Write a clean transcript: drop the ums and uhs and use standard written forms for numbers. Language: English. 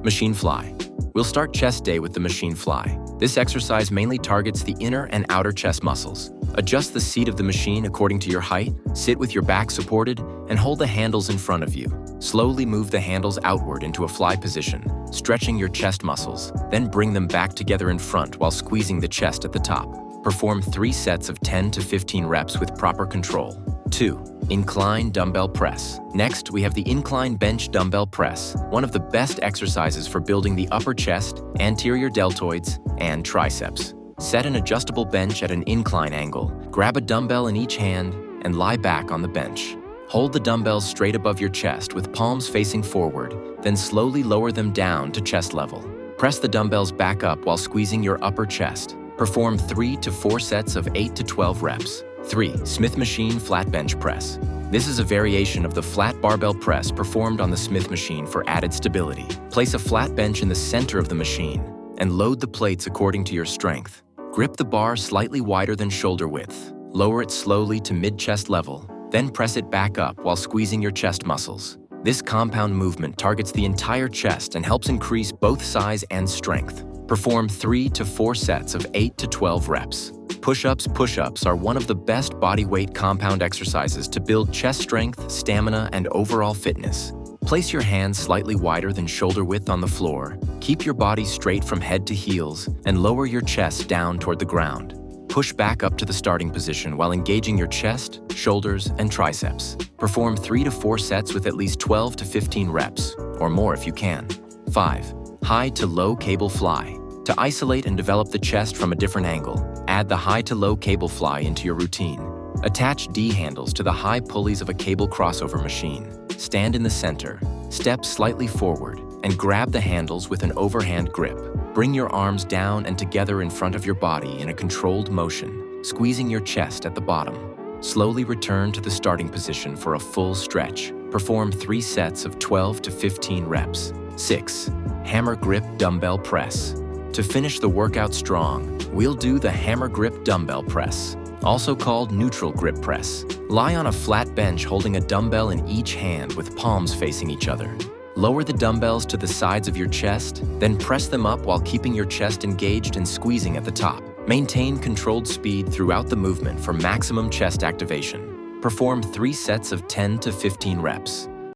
Machine fly. We'll start chest day with the machine fly. This exercise mainly targets the inner and outer chest muscles. Adjust the seat of the machine according to your height, sit with your back supported, and hold the handles in front of you. Slowly move the handles outward into a fly position, stretching your chest muscles, then bring them back together in front while squeezing the chest at the top. Perform 3 sets of 10 to 15 reps with proper control. 2. Incline dumbbell press. Next, we have the incline bench dumbbell press, one of the best exercises for building the upper chest, anterior deltoids, and triceps. Set an adjustable bench at an incline angle, grab a dumbbell in each hand, and lie back on the bench. Hold the dumbbells straight above your chest with palms facing forward, then slowly lower them down to chest level. Press the dumbbells back up while squeezing your upper chest. Perform 3 to 4 sets of 8 to 12 reps. 3. Smith machine flat bench press. This is a variation of the flat barbell press performed on the Smith machine for added stability. Place a flat bench in the center of the machine and load the plates according to your strength. Grip the bar slightly wider than shoulder width. Lower it slowly to mid-chest level, then press it back up while squeezing your chest muscles. This compound movement targets the entire chest and helps increase both size and strength. Perform 3 to 4 sets of 8 to 12 reps. Push-ups are one of the best body weight compound exercises to build chest strength, stamina, and overall fitness. Place your hands slightly wider than shoulder width on the floor. Keep your body straight from head to heels and lower your chest down toward the ground. Push back up to the starting position while engaging your chest, shoulders, and triceps. Perform 3 to 4 sets with at least 12 to 15 reps, or more if you can. 5. High to low cable fly. To isolate and develop the chest from a different angle, add the high to low cable fly into your routine. Attach D handles to the high pulleys of a cable crossover machine. Stand in the center, step slightly forward, and grab the handles with an overhand grip. Bring your arms down and together in front of your body in a controlled motion, squeezing your chest at the bottom. Slowly return to the starting position for a full stretch. Perform 3 sets of 12 to 15 reps. 6. Hammer grip dumbbell press. To finish the workout strong, we'll do the hammer grip dumbbell press, also called neutral grip press. Lie on a flat bench holding a dumbbell in each hand with palms facing each other. Lower the dumbbells to the sides of your chest, then press them up while keeping your chest engaged and squeezing at the top. Maintain controlled speed throughout the movement for maximum chest activation. Perform 3 sets of 10 to 15 reps.